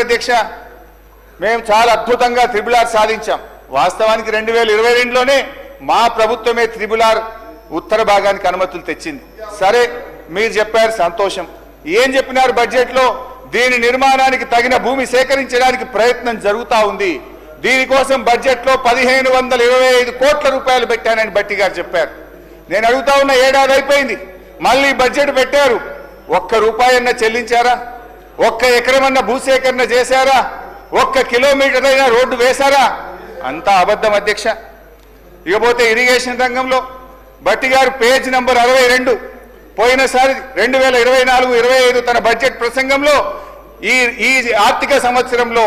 అధ్యక్ష మేము చాలా అద్భుతంగా త్రిబుల్ ఆర్ సాధించాం. వాస్తవానికి 2022లోనే మా ప్రభుత్వమే త్రిబుల్ ఆర్ ఉత్తర భాగానికి అనుమతులు తెచ్చింది. సరే మీరు చెప్పారు, సంతోషం. ఏం చెప్పినారు బడ్జెట్లో? దీని నిర్మాణానికి తగిన భూమి సేకరించడానికి ప్రయత్నం జరుగుతూ ఉంది. దీనికోసం బడ్జెట్లో 1525 కోట్ల రూపాయలు పెట్టానని భట్టి గారు చెప్పారు. నేను అడుగుతా ఉన్న, ఏడాది అయిపోయింది, మళ్ళీ బడ్జెట్ పెట్టారు. ఒక్క రూపాయన్న చెల్లించారా? ఒక్క ఎకరమన్న భూసేకరణ చేశారా? ఒక్క కిలోమీటర్ అయినా రోడ్డు వేశారా? అంతా అబద్ధం అధ్యక్ష. ఇకపోతే ఇరిగేషన్ రంగంలో భట్టి గారు పేజ్ నంబర్ 62 పోయినసారి 2024-25 తన బడ్జెట్ ప్రసంగంలో ఈ ఆర్థిక సంవత్సరంలో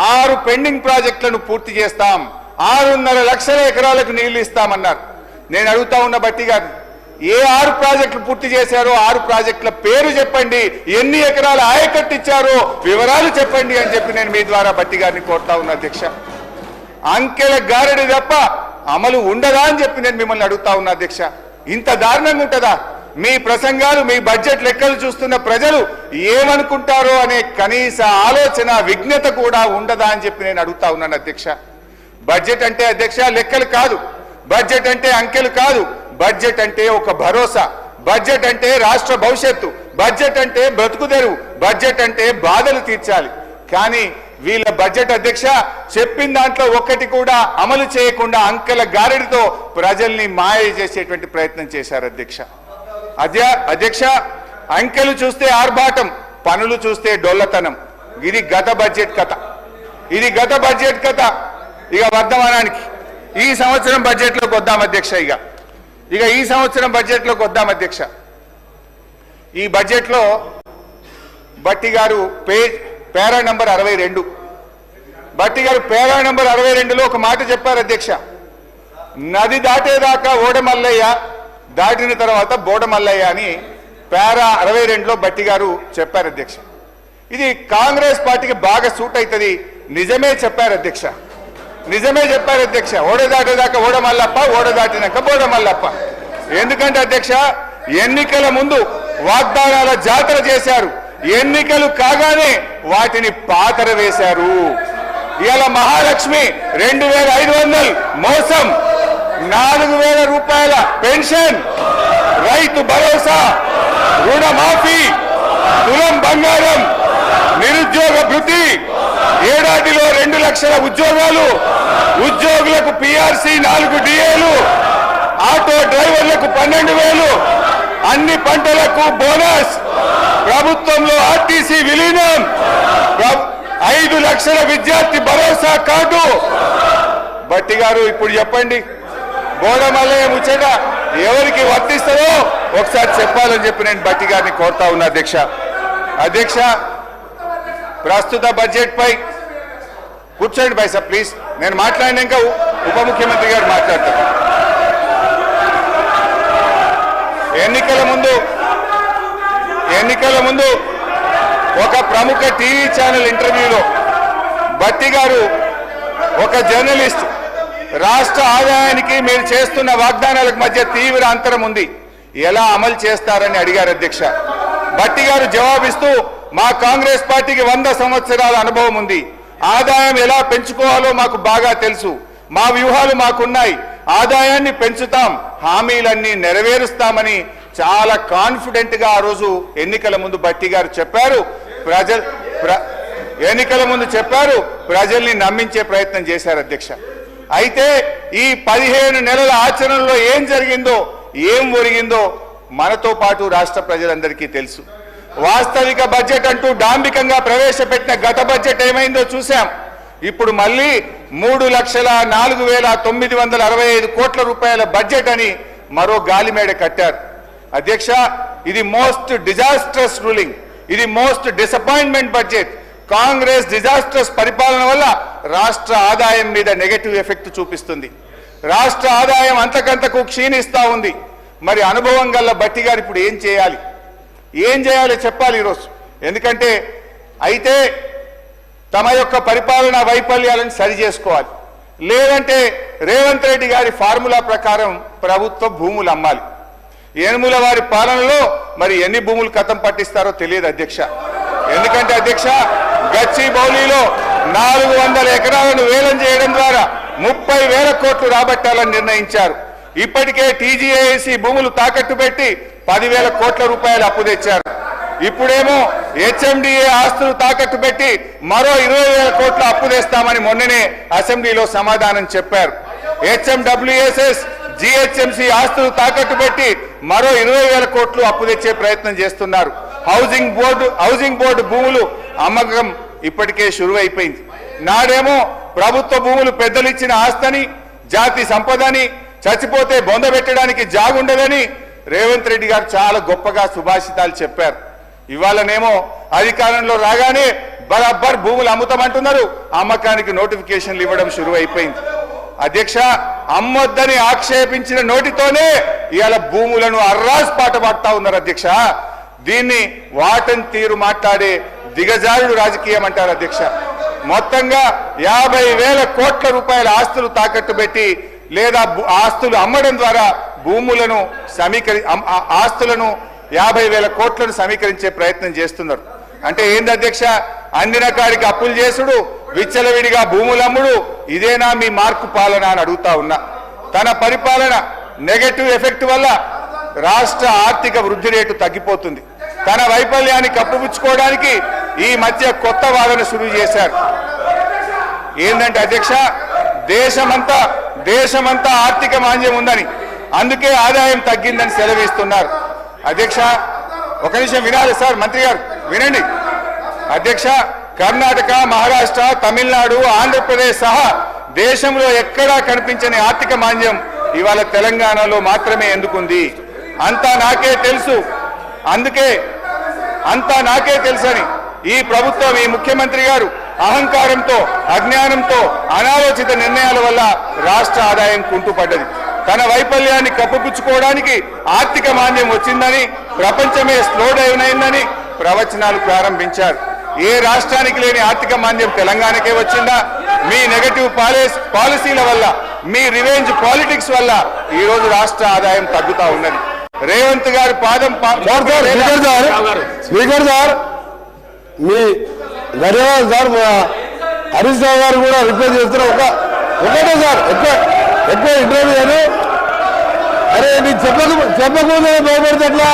6 పెండింగ్ ప్రాజెక్టులను పూర్తి చేస్తాం, 6.5 లక్షల ఎకరాలకు నీళ్లు ఇస్తామన్నారు. నేను అడుగుతా ఉన్న భట్టి గారు, ఏ 6 ప్రాజెక్టులు పూర్తి చేశారో 6 ప్రాజెక్టుల పేరు చెప్పండి, ఎన్ని ఎకరాల ఆయకట్టు ఇచ్చారో వివరాలు చెప్పండి అని చెప్పి నేను మీ ద్వారా భట్టి గారిని కోరుతా ఉన్నా అధ్యక్ష. అంకెల గారడి తప్ప అమలు ఉండదా అని చెప్పి నేను మిమ్మల్ని అడుగుతా ఉన్నా అధ్యక్ష. ఇంత దారుణంగా ఉంటుందా? మీ ప్రసంగాలు, మీ బడ్జెట్ లెక్కలు చూస్తున్న ప్రజలు ఏమనుకుంటారో అనే కనీస ఆలోచన, విజ్ఞత కూడా ఉండదా అని చెప్పి నేను అడుగుతా ఉన్నాను అధ్యక్ష. బడ్జెట్ అంటే అధ్యక్ష లెక్కలు కాదు, బడ్జెట్ అంటే అంకెలు కాదు, బడ్జెట్ అంటే ఒక భరోసా, బడ్జెట్ అంటే రాష్ట్ర భవిష్యత్తు, బడ్జెట్ అంటే బ్రతుకుదెరువు, బడ్జెట్ అంటే బాధలు తీర్చాలి. కానీ వీళ్ళ బడ్జెట్ అధ్యక్ష చెప్పిన దాంట్లో ఒక్కటి కూడా అమలు చేయకుండా అంకెల గారడితో ప్రజల్ని మాయ చేసేటువంటి ప్రయత్నం చేశారు అధ్యక్ష. అధ్యక్ష అంకెలు చూస్తే ఆర్భాటం, పనులు చూస్తే డొల్లతనం. ఇది గత బడ్జెట్ కథ, ఇది గత బడ్జెట్ కథ. ఇక వర్ధమానానికి ఈ సంవత్సరం బడ్జెట్లోకి వద్దాం అధ్యక్ష. ఇక ఈ సంవత్సరం బడ్జెట్లోకి వద్దాం అధ్యక్ష. ఈ బడ్జెట్లో భట్టి గారు పేరా నంబర్ 62, భట్టి గారు పేరా నంబర్ 62లో ఒక మాట చెప్పారు అధ్యక్ష. నది దాటేదాకా ఓడమల్లయ్య, దాటిన తర్వాత బోడమల్లయ్య అని పేరా 62లో భట్టి గారు చెప్పారు అధ్యక్ష. ఇది కాంగ్రెస్ పార్టీకి బాగా సూట్ అవుతుంది. నిజమే చెప్పారు అధ్యక్ష, నిజమే చెప్పారు అధ్యక్ష. ఓడ దాటేదాకా ఓడమల్లప్ప, ఓడ దాటినాక బోడమల్లప్ప. ఎందుకంటే అధ్యక్ష ఎన్నికల ముందు వాగ్దానాల జాతర చేశారు, ఎన్నికలు కాగానే వాటిని పాతర వేశారు. ఇవాళ మహాలక్ష్మి 2500 మోసం, 4000 రూపాయల పెన్షన్, రైతు భరోసా, రుణమాఫీ, తులం బంగారం, నిరుద్యోగ భృతి, ఏడాదిలో 2 లక్షల ఉద్యోగాలు, ఉద్యోగులకు పిఆర్సీ 4 డిఏలు, ఆటో డ్రైవర్లకు 12,000, అన్ని పంటలకు బోనస్, ప్రభుత్వంలో ఆర్టీసీ విలీనం, 5 లక్షల విద్యార్థి భరోసా కార్డు. భట్టి గారు ఇప్పుడు చెప్పండి, బోడమల్లయ్య ముచ్చట ఎవరికి వర్తిస్తుందో ఒకసారి చెప్పాలని చెప్పి నేను భట్టి గారిని కోరుతా ఉన్నా అధ్యక్ష. అధ్యక్ష ప్రస్తుత బడ్జెట్ పై కూర్చోండి బైసా ప్లీజ్. నేను మాట్లాడినాక ఉప ముఖ్యమంత్రి గారు మాట్లాడతారు. ఎన్నికల ముందు ఒక ప్రముఖ టీవీ ఛానల్ ఇంటర్వ్యూలో భట్టి గారు, ఒక జర్నలిస్ట్, రాష్ట్ర ఆదాయానికి మీరు చేస్తున్న వాగ్దానాలకు మధ్య తీవ్ర అంతరం ఉంది, ఎలా అమలు చేస్తారని అడిగారు అధ్యక్ష. భట్టి గారు జవాబిస్తూ, మా కాంగ్రెస్ పార్టీకి 100 సంవత్సరాల అనుభవం ఉంది, ఆదాయం ఎలా పెంచుకోవాలో మాకు బాగా తెలుసు, మా వ్యూహాలు మాకున్నాయి, ఆదాయాన్ని పెంచుతాం, హామీలన్నీ నెరవేరుస్తామని చాలా కాన్ఫిడెంట్ గా ఆ రోజు ఎన్నికల ముందు భట్టి గారు చెప్పారు. ఎన్నికల ముందు చెప్పారు, ప్రజల్ని నమ్మించే ప్రయత్నం చేశారు అధ్యక్ష. అయితే ఈ 15 నెలల ఆచరణలో ఏం జరిగిందో, ఏం ఒరిగిందో మనతో పాటు రాష్ట్ర ప్రజలందరికీ తెలుసు. వాస్తవిక బడ్జెట్ అంటూ డాంబికంగా ప్రవేశపెట్టిన గత బడ్జెట్ ఏమైందో చూశాం. ఇప్పుడు మళ్ళీ 3,04,965 కోట్ల రూపాయల బడ్జెట్ అని మరో గాలిమేడ కట్టారు అధ్యక్ష. ఇది మోస్ట్ డిజాస్ట్రస్ రూలింగ్, ఇది most disappointment budget. Congress disastrous పరిపాలన వల్ల రాష్ట్ర ఆదాయం మీద నెగటివ్ ఎఫెక్ట్ చూపిస్తుంది, రాష్ట్ర ఆదాయం అంతకంతకు క్షీణిస్తా ఉంది. మరి అనుభవం గల భట్టి గారు ఇప్పుడు ఏం చేయాలి చెప్పాలి ఈరోజు. ఎందుకంటే అయితే తమ యొక్క పరిపాలనా వైఫల్యాలను సరి చేసుకోవాలి, లేదంటే రేవంత్ రెడ్డి గారి ఫార్ములా ప్రకారం ప్రభుత్వ భూములు అమ్మాలి. యనుమల వారి పాలనలో మరి ఎన్ని భూములు కథం పట్టిస్తారో తెలియదు అధ్యక్ష. ఎందుకంటే అధ్యక్ష గచ్చిబౌలిలో 400 ఎకరాలను వేలం చేయడం ద్వారా 30,000 కోట్లు రాబట్టాలని నిర్ణయించారు. ఇప్పటికే టీజీఏసీ భూములు తాకట్టు పెట్టి 10,000 కోట్ల రూపాయలు అప్పు తెచ్చారు. ఇప్పుడేమో హెచ్ఎండిఏ ఆస్తులు తాకట్టు పెట్టి మరో 20,000 కోట్ల అప్పు తెస్తామని మొన్ననే అసెంబ్లీలో సమాధానం చెప్పారు. హెచ్ఎండబ్ల్యూఎస్ఎస్ జిహెచ్ఎంసీ ఆస్తులు తాకట్టు పెట్టి మరో 20,000 కోట్లు అప్పు తెచ్చే ప్రయత్నం చేస్తున్నారు. హౌసింగ్ బోర్డు భూములు అమ్మకం ఇప్పటికే షురువైపోయింది. నాడేమో ప్రభుత్వ భూములు పెద్దలు ఇచ్చిన ఆస్తని, జాతి సంపదని, చచ్చిపోతే బొందబెట్టడానికి జాగుండదని రేవంత్ రెడ్డి గారు చాలా గొప్పగా సుభాషితాలు చెప్పారు. ఇవాళనేమో అధికారంలో రాగానే బరాబర్ భూములు అమ్ముతామంటున్నారు, అమ్మకానికి నోటిఫికేషన్లు ఇవ్వడం షురువైపోయింది. అధ్యక్ష, అమ్మొద్దని ఆక్షేపించిన నోటితోనే ఇవాళ భూములను అర్రాస్ పాట పాడుతా ఉన్నారు. అధ్యక్ష, దీన్ని వాటన్ తీరు మాట్లాడే దిగజారుడు రాజకీయం అంటారు. అధ్యక్ష, మొత్తంగా 50,000 కోట్ల రూపాయల ఆస్తులు తాకట్టు పెట్టి లేదా ఆస్తులు అమ్మడం ద్వారా భూములను ఆస్తులను 50,000 కోట్లను సమీకరించే ప్రయత్నం చేస్తున్నారు. అంటే ఏంది అధ్యక్ష? అందిన కాడికి అప్పులు చేసుడు, విచ్చలవిడిగా భూములమ్ముడు, ఇదేనా మీ మార్కు పాలన అని అడుగుతా ఉన్నా. తన పరిపాలన నెగటివ్ ఎఫెక్ట్ వల్ల రాష్ట్ర ఆర్థిక వృద్ధి రేటు తగ్గిపోతుంది. తన వైఫల్యాన్ని కప్పుపుచ్చుకోవడానికి ఈ మధ్య కొత్త వాదన శురువు చేశారు. ఏంటంటే అధ్యక్ష, దేశమంతా ఆర్థిక మాంద్యం ఉందని, అందుకే ఆదాయం తగ్గిందని సెలవిస్తున్నారు. అధ్యక్ష, ఒక నిమిషం వినాలి సార్, మంత్రి గారు వినండి. అధ్యక్ష, కర్ణాటక, మహారాష్ట్ర, తమిళనాడు, ఆంధ్రప్రదేశ్ సహా దేశంలో ఎక్కడా కనిపించని ఆర్థిక మాంద్యం ఇవాళ తెలంగాణలో మాత్రమే ఎందుకుంది? అంతా నాకే తెలుసు, అంతా నాకే తెలుసని ఈ ప్రభుత్వం, ఈ ముఖ్యమంత్రి గారు అహంకారంతో, అజ్ఞానంతో, అనాలోచిత నిర్ణయాల వల్ల రాష్ట్ర ఆదాయం కుంటుపడ్డది. తన వైఫల్యాన్ని కప్పుపుచ్చుకోవడానికి ఆర్థిక మాంద్యం వచ్చిందని, ప్రపంచమే స్లో డౌన్ అయిందని ప్రవచనాలు ప్రారంభించారు. ఏ రాష్ట్రానికి లేని ఆర్థిక మాంద్యం తెలంగాణకే వచ్చిందా? మీ నెగటివ్ పాలసీల వల్ల, మీ రివెంజ్ పాలిటిక్స్ వల్ల ఈ రోజు రాష్ట్ర ఆదాయం తగ్గుతా ఉన్నది. రేవంత్ గారి పాదం స్పీకర్ సార్, మీ ధన్యవాదాలు సార్. హరీష్ రావు గారు కూడా రిక్వెస్ట్ చేస్తున్నారు. ఒకటే సార్, ఎక్కువ ఇంటర్వ్యూ. అరే, నీకు చెప్పకముందే భయపడితే ఎట్లా?